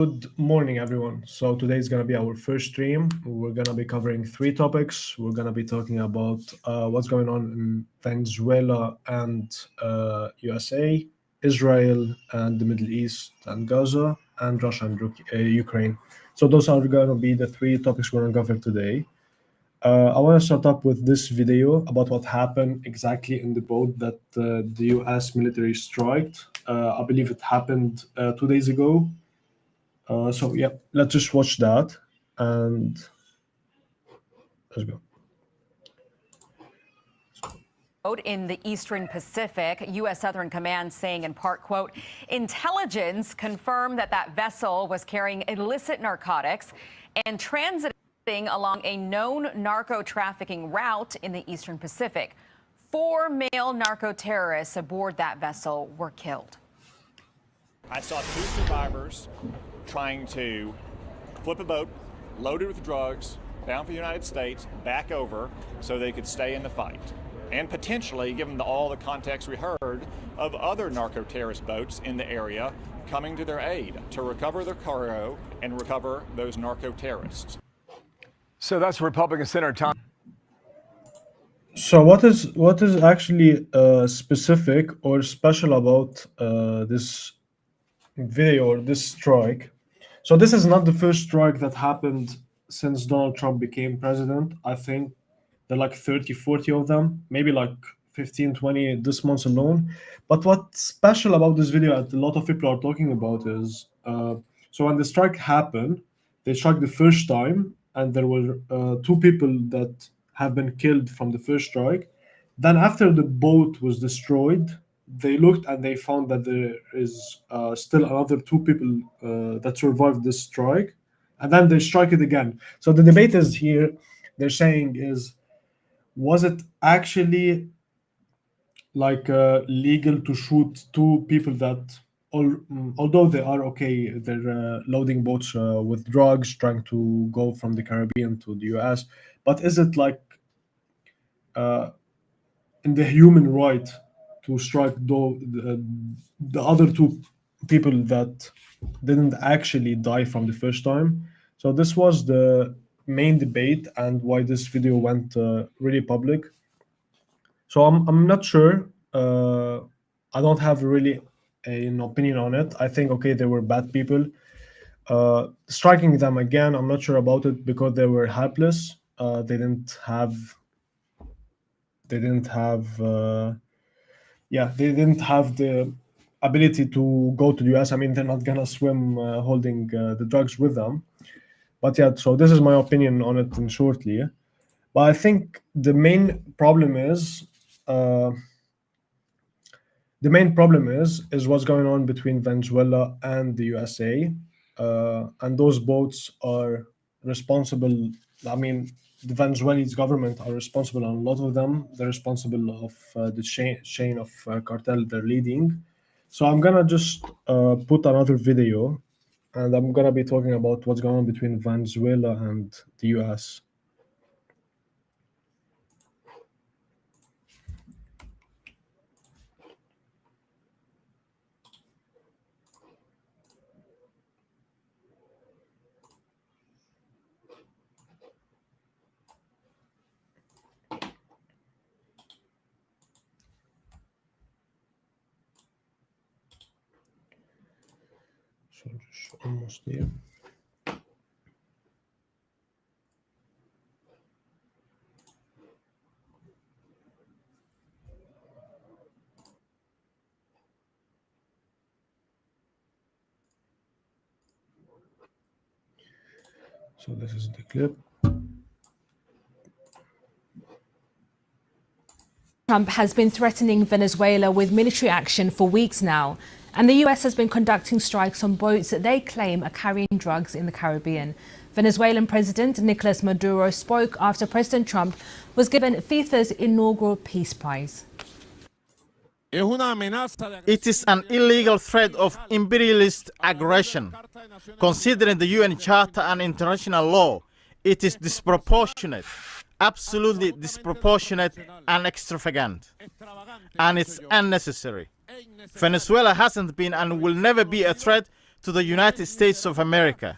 Good morning, everyone. So today is going to be our first stream. We're going to be covering three topics. We're going to be talking about what's going on in Venezuela and USA, Israel and the Middle East and Gaza, and Russia and Ukraine. So those are going to be the three topics we're going to cover today. I want to start up with this video about what happened exactly in the boat that the US military struck. I believe it happened 2 days ago. So yeah, let's just watch that and let's go. In the Eastern Pacific, U.S. Southern Command saying in part, quote, intelligence confirmed that vessel was carrying illicit narcotics and transiting along a known narco trafficking route in the Eastern Pacific. 4 male narco terrorists aboard that vessel were killed. I saw 2 survivors trying to flip a boat loaded with drugs bound for the United States back over so they could stay in the fight. And potentially, given all the context we heard, of other narco-terrorist boats in the area coming to their aid to recover their cargo and recover those narco-terrorists. So that's Republican Senator Tom. So what is actually specific or special about this video or this strike? So this is not the first strike that happened since Donald Trump became president. I think there are like 30, 40 of them, maybe like 15, 20 this month alone. But what's special about this video that a lot of people are talking about is, so when the strike happened, they struck the first time, and there were 2 people that have been killed from the first strike. Then after the boat was destroyed, they looked and they found that there is still another 2 people that survived this strike, and then they strike it again. So the debate is here, they're saying is, was it actually like legal to shoot 2 people that, although they are okay, they're loading boats with drugs, trying to go from the Caribbean to the US, but is it like in the human right to strike the other 2 people that didn't actually die from the first time? So this was the main debate and why this video went really public. So I'm not sure. I don't have really an opinion on it. I think okay, they were bad people. Striking them again, I'm not sure about it because they were helpless. They didn't have. They didn't have the ability to go to the US. I mean, they're not gonna swim holding the drugs with them. But yeah, so this is my opinion on it in shortly. But I think the main problem is what's going on between Venezuela and the USA, and those boats are responsible. I mean, the Venezuelan government are responsible on a lot of them. They're responsible of the chain of cartel they're leading. So I'm gonna just put another video, and I'm gonna be talking about what's going on between Venezuela and the US. So just almost there. So this is the clip. Trump has been threatening Venezuela with military action for weeks now, and the US has been conducting strikes on boats that they claim are carrying drugs in the Caribbean. Venezuelan President Nicolas Maduro spoke after President Trump was given FIFA's inaugural Peace Prize. It is an illegal threat of imperialist aggression. Considering the UN Charter and international law, it is disproportionate, absolutely disproportionate and extravagant. And it's unnecessary. Venezuela hasn't been and will never be a threat to the United States of America.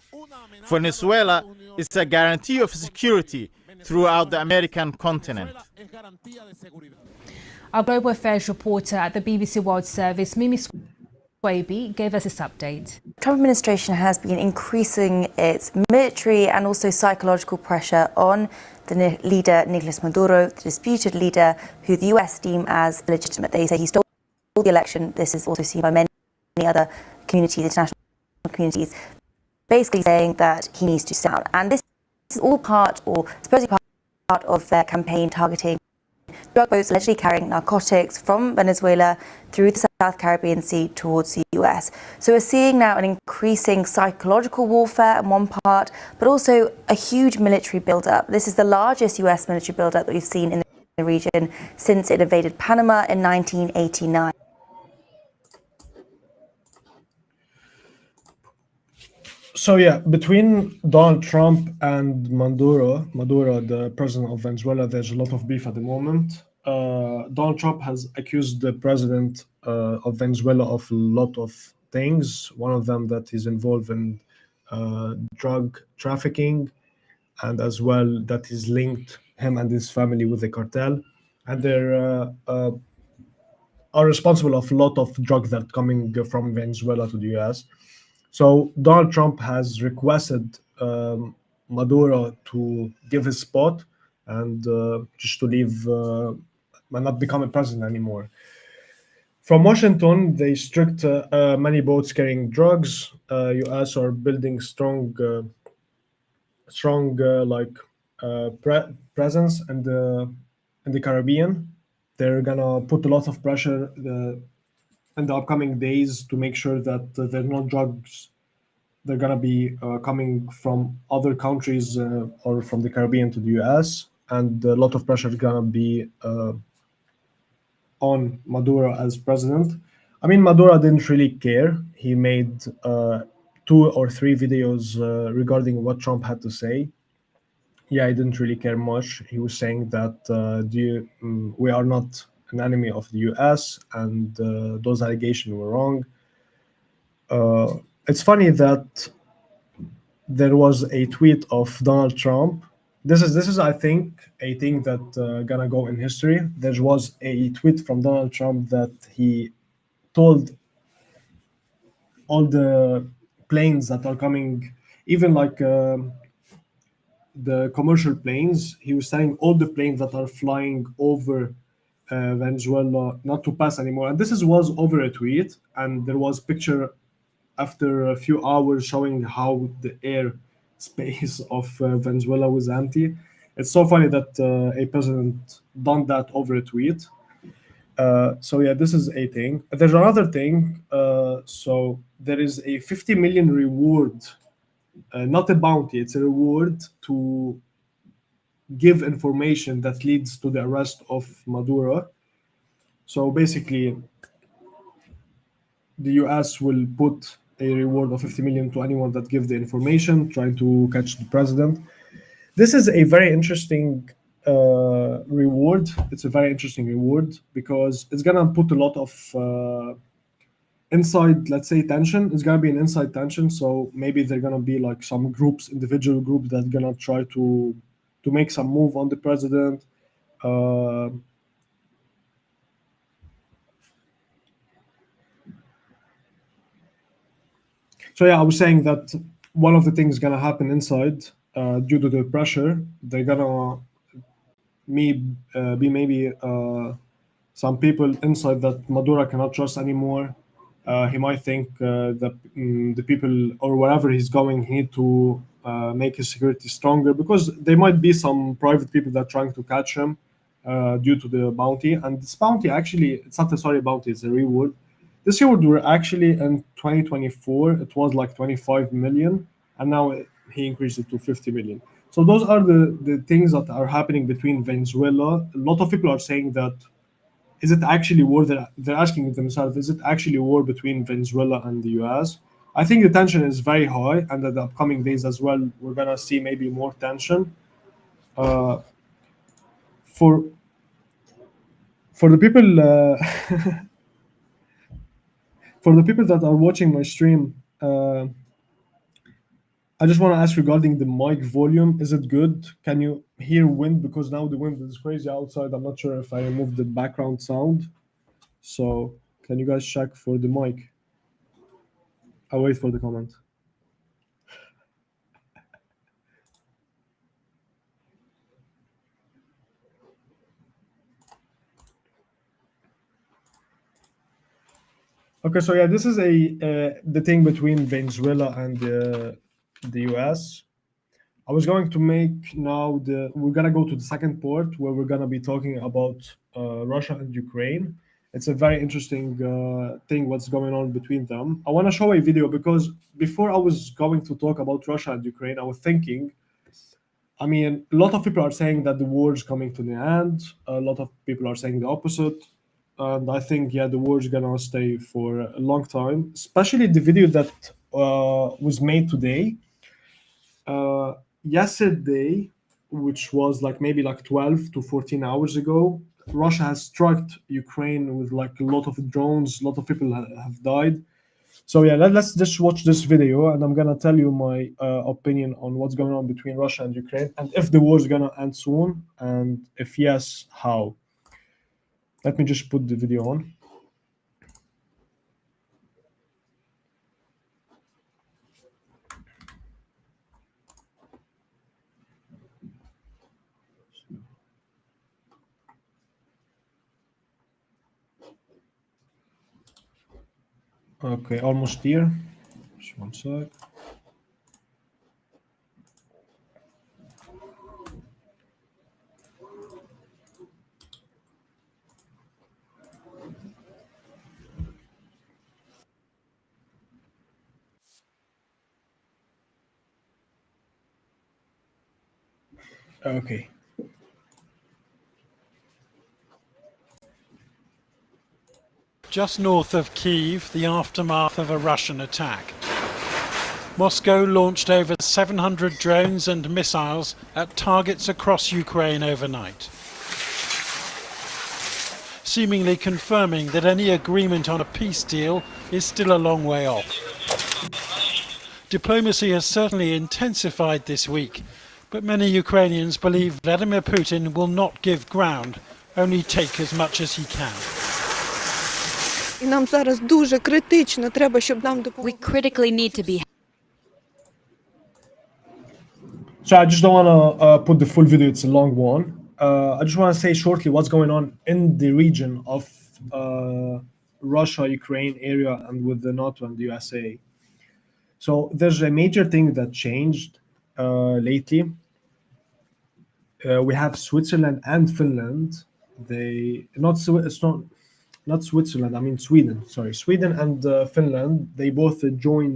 Venezuela is a guarantee of security throughout the American continent. Our global affairs reporter at the BBC World Service, Mimi Swaby, gave us this update. The Trump administration has been increasing its military and also psychological pressure on the leader Nicolas Maduro, the disputed leader who the US deem as illegitimate. They say he stole the election. This is also seen by many other communities, international communities, basically saying that he needs to step down. And this is all part, or supposedly part of their campaign targeting drug boats allegedly carrying narcotics from Venezuela through the South Caribbean Sea towards the US. So we're seeing now an increasing psychological warfare in one part, but also a huge military buildup. This is the largest US military buildup that we've seen in the region since it invaded Panama in 1989. So yeah, between Donald Trump and Maduro, the president of Venezuela, there's a lot of beef at the moment. Donald Trump has accused the president of Venezuela of a lot of things. One of them that he's involved in drug trafficking, and as well that he's linked him and his family with the cartel, and they're are responsible of a lot of drugs that coming from Venezuela to the US. So Donald Trump has requested Maduro to give his spot and just to leave and not become a president anymore. From Washington, they strict many boats carrying drugs. U.S. are building strong presence in the Caribbean. They're gonna put a lot of pressure in the upcoming days to make sure that there are no drugs. They're gonna be coming from other countries or from the Caribbean to the U.S. and a lot of pressure is gonna be on Maduro as president. I mean, Maduro didn't really care. He made 2 or 3 videos regarding what Trump had to say. Yeah, he didn't really care much. He was saying that we are not an enemy of the U.S. and those allegations were wrong. It's funny that there was a tweet of Donald Trump. This is I think a thing that gonna go in history. There was a tweet from Donald Trump that he told all the planes that are coming, even like the commercial planes. He was telling all the planes that are flying over Venezuela not to pass anymore. And was over a tweet, and there was picture after a few hours showing how the air space of Venezuela was empty. It's so funny that a president done that over a tweet. So yeah, this is a thing. There's another thing. So there is a 50 million reward, not a bounty. It's a reward to give information that leads to the arrest of Maduro. So basically, the U.S. will put a reward of 50 million to anyone that gives the information, trying to catch the president. This is a very interesting reward. It's a very interesting reward because it's gonna put a lot of inside, let's say, tension. It's gonna be an inside tension. So maybe they're gonna be like some groups, individual groups that gonna try to make some move on the president. So yeah, I was saying that one of the things gonna happen inside due to the pressure. They're gonna be maybe some people inside that Maduro cannot trust anymore. He might think that the people or wherever he's going, he need to make his security stronger because there might be some private people that are trying to catch him due to the bounty. And this bounty actually, it's not a bounty, it's a reward. This reward were actually in 2024, it was like 25 million, and now he increased it to 50 million. So those are the things that are happening between Venezuela. A lot of people are saying that, is it actually war? They're asking themselves, is it actually war between Venezuela and the US? I think the tension is very high, and in the upcoming days as well, we're gonna see maybe more tension. For the people for the people that are watching my stream I just want to ask regarding the mic volume. Is it good? Can you hear wind? Because now the wind is crazy outside. I'm not sure if I removed the background sound. So can you guys check for the mic? I'll wait for the comment. Okay, so yeah, this is the thing between Venezuela and the US. I was going to make now we're gonna go to the second part where we're gonna be talking about Russia and Ukraine. It's a very interesting thing what's going on between them. I want to show a video because before I was going to talk about Russia and Ukraine, I was thinking, I mean, a lot of people are saying that the war is coming to the end. A lot of people are saying the opposite. And I think, yeah, the war is gonna stay for a long time. Especially the video that was made today. Yesterday, which was like maybe like 12 to 14 hours ago, Russia has struck Ukraine with like a lot of drones. A lot of people have died. So yeah, let's just watch this video, and I'm gonna tell you my opinion on what's going on between Russia and Ukraine, and if the war is gonna end soon, and if yes, how. Let me just put the video on. Okay, almost here. Just one sec. Okay. Just north of Kyiv, the aftermath of a Russian attack. Moscow launched over 700 drones and missiles at targets across Ukraine overnight, seemingly confirming that any agreement on a peace deal is still a long way off. Diplomacy has certainly intensified this week, but many Ukrainians believe Vladimir Putin will not give ground, only take as much as he can. І нам зараз дуже критично треба, щоб нам We допомогли. critically need to be So I just don't want to put the full video. It's a long one. I just want to say shortly what's going on in the region of Russia, Ukraine area, and with the NATO and the USA. So there's a major thing that changed lately. We have Switzerland and Finland. It's not Switzerland. I mean Sweden. Sorry, Sweden and Finland. They both join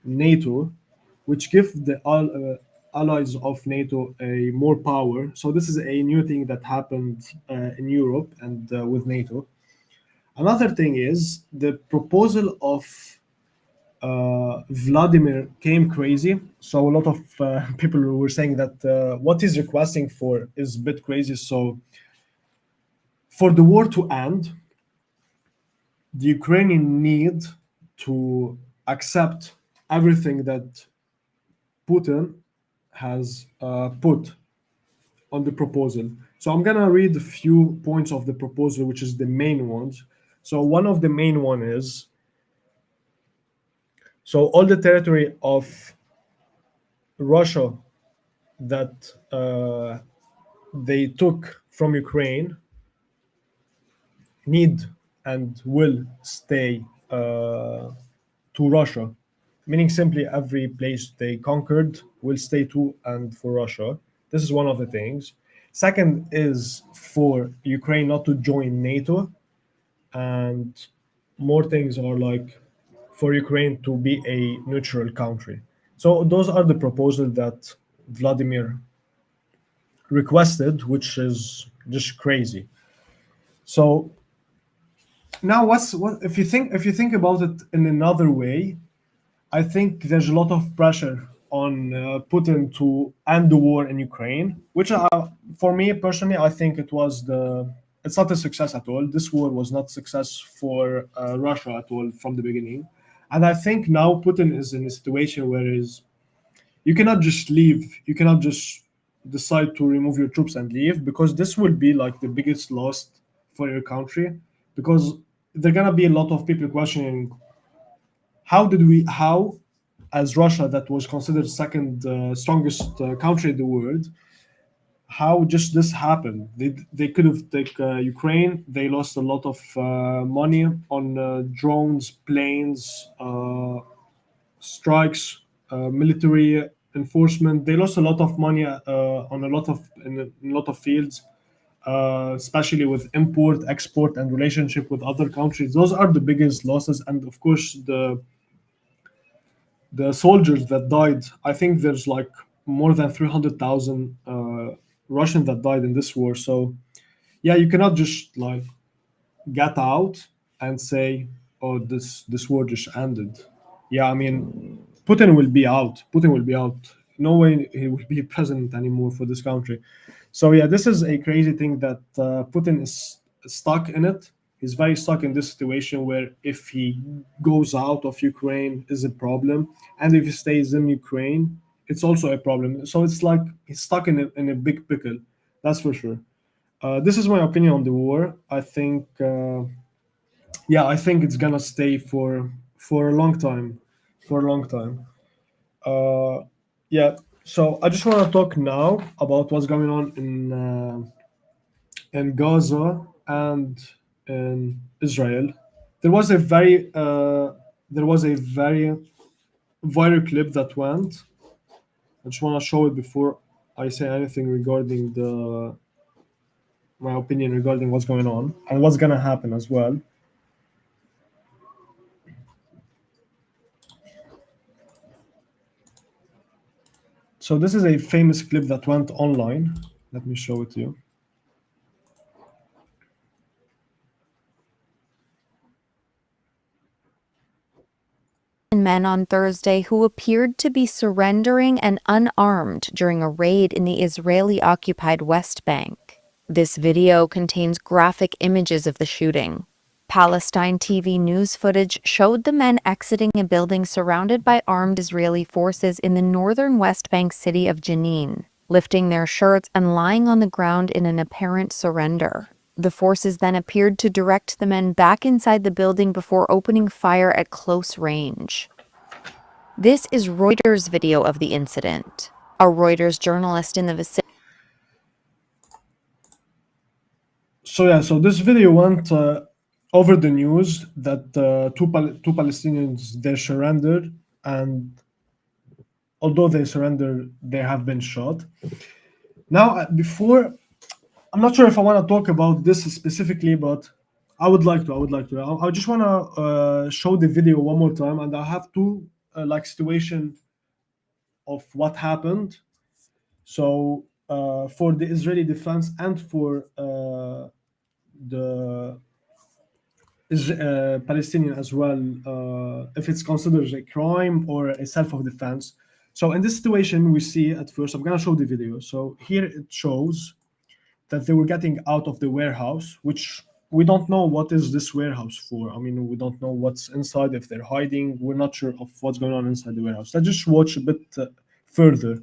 NATO, which give the allies of NATO a more power. So this is a new thing that happened in Europe and with NATO. Another thing is the proposal of Vladimir came crazy. So a lot of people were saying that what he's requesting for is a bit crazy. So for the war to end, the Ukrainians need to accept everything that Putin has put on the proposal. So I'm gonna read a few points of the proposal, which is the main ones. So one of the main one is, so all the territory of Russia that they took from Ukraine need and will stay to Russia, meaning simply every place they conquered will stay to and for Russia. This is one of the things. Second is for Ukraine not to join NATO, and more things are like for Ukraine to be a neutral country. So those are the proposals that Vladimir requested, which is just crazy. So now what if you think about it in another way, I think there's a lot of pressure on Putin to end the war in Ukraine, which for me personally, I think it's not a success at all. This war was not success for Russia at all from the beginning. And I think now Putin is in a situation where you cannot just leave. You cannot just decide to remove your troops and leave, because this will be like the biggest loss for your country. Because there are gonna be a lot of people questioning how, as Russia, that was considered second strongest country in the world, how just this happened. They could have taken Ukraine. They lost a lot of money on drones, planes, strikes, military enforcement. They lost a lot of money on a lot of fields, especially with import, export, and relationship with other countries. Those are the biggest losses, and of course the soldiers that died. I think there's like more than 300,000 Russians that died in this war. So yeah, you cannot just like get out and say, "Oh, this war just ended." Yeah, I mean, Putin will be out. Putin will be out. No way he will be president anymore for this country. So yeah, this is a crazy thing that Putin is stuck in it. He's very stuck in this situation where if he goes out of Ukraine is a problem, and if he stays in Ukraine, it's also a problem. So it's like he's stuck in a big pickle. That's for sure. This is my opinion on the war. I think, yeah, I think it's gonna stay for a long time, for a long time. Yeah. So I just want to talk now about what's going on in Gaza and in Israel. There was a very there was a very viral clip that went. I just want to show it before I say anything regarding the my opinion regarding what's going on and what's gonna happen as well. So this is a famous clip that went online. Let me show it to you. Men on Thursday who appeared to be surrendering and unarmed during a raid in the Israeli-occupied West Bank. This video contains graphic images of the shooting. Palestine TV news footage showed the men exiting a building surrounded by armed Israeli forces in the northern West Bank city of Jenin, lifting their shirts and lying on the ground in an apparent surrender. The forces then appeared to direct the men back inside the building before opening fire at close range. This is Reuters' video of the incident. A Reuters journalist in the vicinity. So yeah, so this video went over the news that two Palestinians they surrendered, and although they surrendered, they have been shot. Now, before, I'm not sure if I want to talk about this specifically, but I would like to. I just want to show the video one more time, and I have two like situation of what happened. So for the Israeli defense and for the Palestinian as well, if it's considered a crime or a self-defense. So in this situation, we see at first, I'm going to show the video. So here it shows that they were getting out of the warehouse, which we don't know what is this warehouse for. I mean, we don't know what's inside, if they're hiding. We're not sure of what's going on inside the warehouse. Let's just watch a bit further.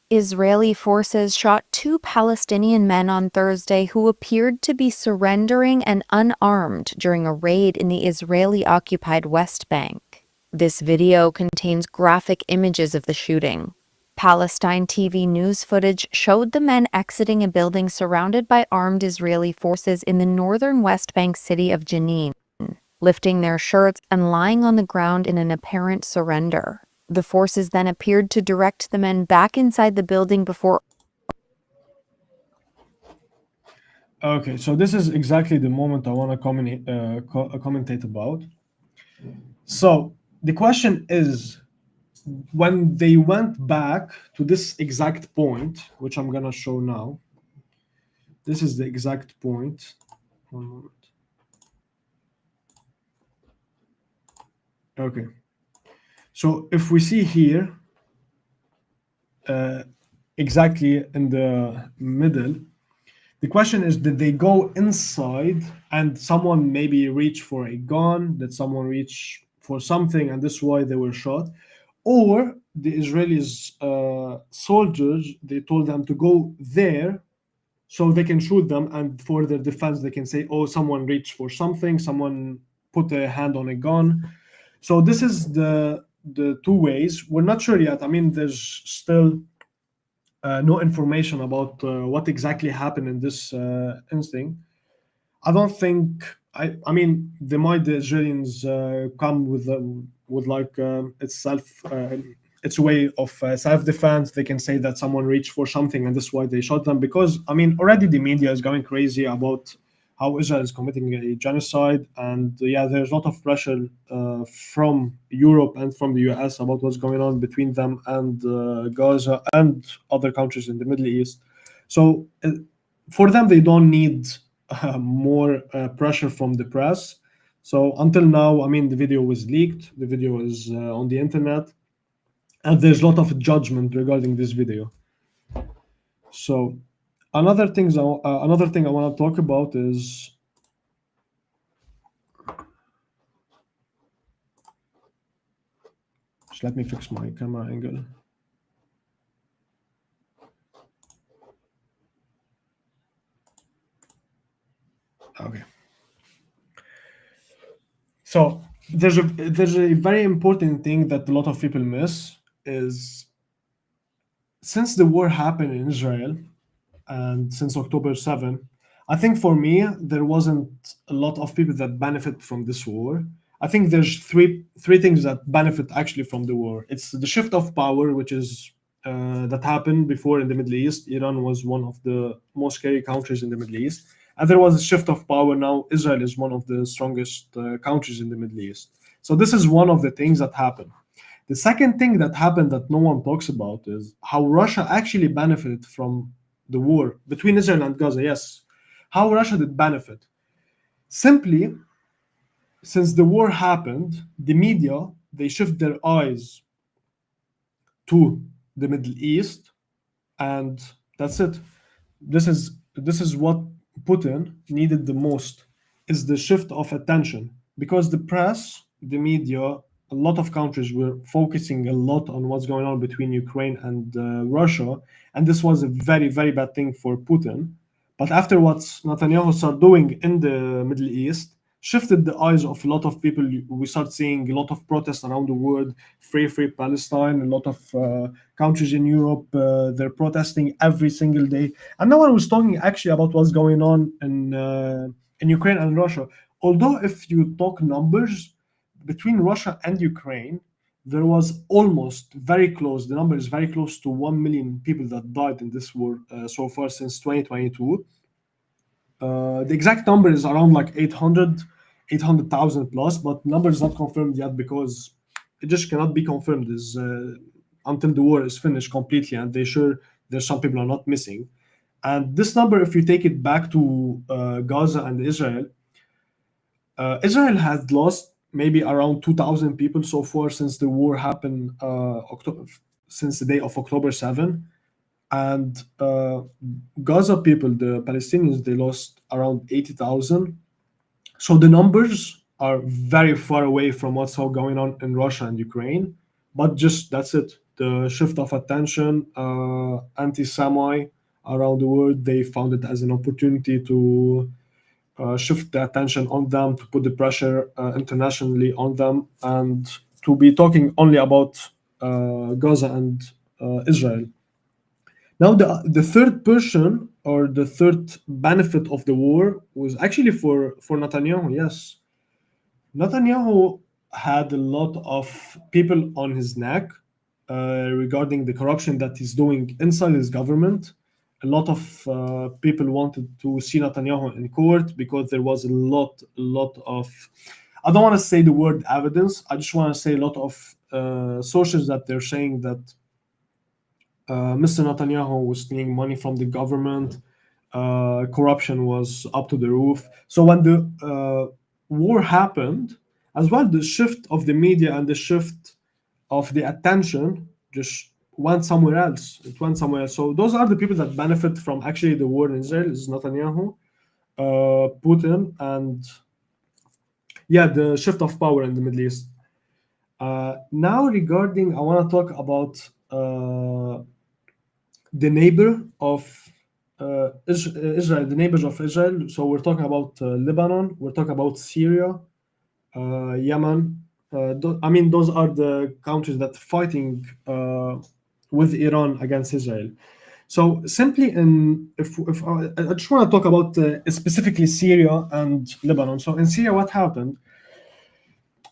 Israeli forces shot two Palestinian men on Thursday who appeared to be surrendering and unarmed during a raid in the Israeli-occupied West Bank. This video contains graphic images of the shooting. Palestine TV news footage showed the men exiting a building surrounded by armed Israeli forces in the northern West Bank city of Jenin, lifting their shirts and lying on the ground in an apparent surrender. The forces then appeared to direct the men back inside the building before. Okay, so this is exactly the moment I want to commentate about. So the question is, when they went back to this exact point, which I'm gonna show now, this is the exact point. 1 moment. Okay. So if we see here, exactly in the middle, the question is, did they go inside and someone maybe reach for a gun? Did someone reach for something, and this is why they were shot, or the Israelis soldiers, they told them to go there so they can shoot them, and for their defense they can say, oh, someone reached for something, someone put a hand on a gun. So this is the two ways. We're not sure yet. I mean, there's still no information about what exactly happened in this instinct. I don't think. I mean, they might, the Israelis come with like its way of self-defense. They can say that someone reached for something and that's why they shot them. Because I mean, already the media is going crazy about how Israel is committing a genocide, and yeah, there's a lot of pressure from Europe and from the US about what's going on between them and Gaza and other countries in the Middle East. So for them, they don't need more pressure from the press. So until now, I mean, the video was leaked, the video is on the internet, and there's a lot of judgment regarding this video. So another thing I want to talk about is just let me fix my camera angle. Okay. So there's a very important thing that a lot of people miss is, since the war happened in Israel and since October 7, I think for me there wasn't a lot of people that benefit from this war. I think there's three things that benefit actually from the war. It's the shift of power, which is that happened before in the Middle East. Iran was one of the most scary countries in the Middle East, and there was a shift of power. Now Israel is one of the strongest countries in the Middle East. So this is one of the things that happened. The second thing that happened that no one talks about is how Russia actually benefited from the war between Israel and Gaza. Yes, how Russia did benefit. Simply, since the war happened, the media, they shift their eyes to the Middle East, and that's it. This is what Putin needed the most, is the shift of attention, because the press, the media, a lot of countries were focusing a lot on what's going on between Ukraine and Russia, and this was a very, very bad thing for Putin. But after what Netanyahu started doing in the Middle East, shifted the eyes of a lot of people. We start seeing a lot of protests around the world, free Palestine. A lot of countries in Europe, they're protesting every single day, and no one was talking actually about what's going on in Ukraine and Russia. Although if you talk numbers between Russia and Ukraine, there was almost very close. The number is very close to 1 million people that died in this war so far since 2022. The exact number is around like 800,000 plus, but number is not confirmed yet because it just cannot be confirmed until the war is finished completely and they're sure there's some people are not missing. And this number, if you take it back to Gaza and Israel, Israel has lost maybe around 2,000 people so far since the war happened, since the day of October 7. And Gaza people, the Palestinians, they lost around 80,000. So the numbers are very far away from what's all going on in Russia and Ukraine. But just that's it. The shift of attention, anti-Semite around the world, they found it as an opportunity to shift the attention on them, to put the pressure internationally on them, and to be talking only about Gaza and Israel. Now, the third person or the third benefit of the war was actually for Netanyahu. Yes, Netanyahu had a lot of people on his neck regarding the corruption that he's doing inside his government. A lot of people wanted to see Netanyahu in court because there was a lot of, I don't want to say the word evidence, I just want to say a lot of sources that they're saying that Mr. Netanyahu was stealing money from the government. Corruption was up to the roof. So when the war happened, as well, the shift of the media and the shift of the attention just went somewhere else. It went somewhere else. So those are the people that benefit from actually the war in Israel. Is Netanyahu, Putin, and yeah, the shift of power in the Middle East. Now, regarding, I want to talk about the neighbor of Israel, the neighbors of Israel. So we're talking about Lebanon, we're talking about Syria, Yemen. I mean, those are the countries that are fighting with Iran against Israel. So simply, if I just want to talk about specifically Syria and Lebanon. So in Syria, what happened?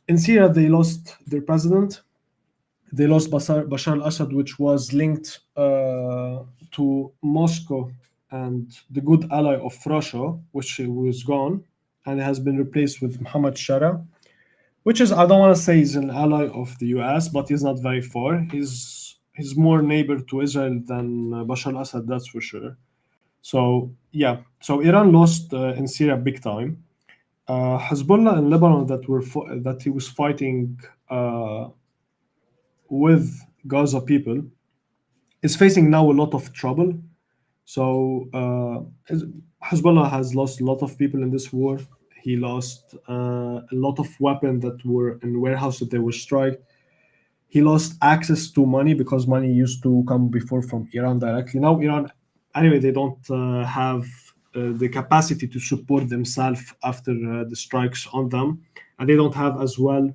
In Syria, they lost their president. They lost Bashar al-Assad, which was linked to Moscow and the good ally of Russia, which was gone, and has been replaced with Mohammad Shara, which is, I don't want to say he's an ally of the US, but he's not very far. He's more neighbor to Israel than Bashar al-Assad, that's for sure. So yeah, so Iran lost in Syria big time. Hezbollah in Lebanon that he was fighting with Gaza people is facing now a lot of trouble. So Hezbollah has lost a lot of people in this war. He lost a lot of weapons that were in warehouse that they were struck. He lost access to money because money used to come before from Iran directly. Now Iran, anyway, they don't have the capacity to support themselves after the strikes on them, and they don't have as well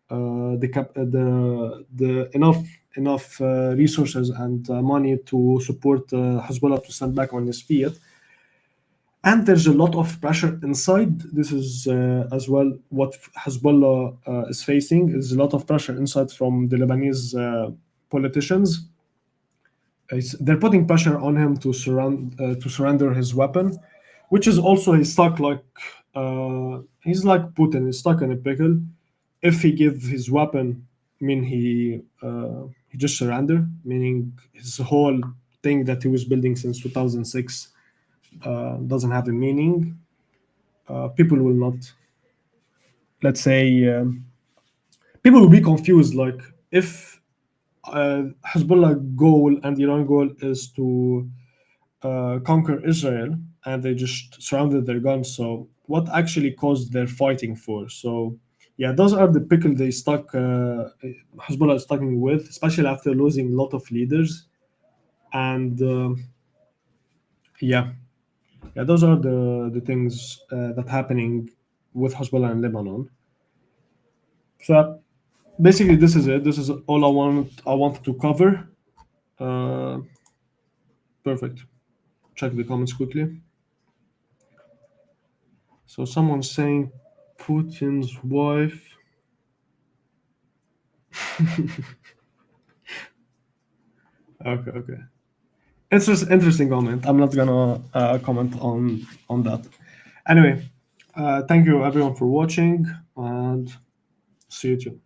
the enough resources and money to support Hezbollah to stand back on his feet. And there's a lot of pressure inside. This is as well what Hezbollah is facing. There's a lot of pressure inside from the Lebanese politicians. They're putting pressure on him to surrender his weapon, which is also he's stuck like he's like Putin. He's stuck in a pickle. If he give his weapon, I mean he just surrender, meaning his whole thing that he was building since 2006 doesn't have a meaning. People will not, let's say, people will be confused. Like if Hezbollah goal and Iran goal is to conquer Israel, and they just surrounded their guns. So what actually caused their fighting for? So yeah, those are the pickle they stuck. Hezbollah is stuck with, especially after losing a lot of leaders, and yeah, those are the things that happening with Hezbollah in Lebanon. So basically, this is it. This is all I wanted to cover. Perfect. Check the comments quickly. So someone's saying Putin's wife. Okay. Interesting comment. I'm not gonna comment on that. Anyway, thank you everyone for watching, and see you too.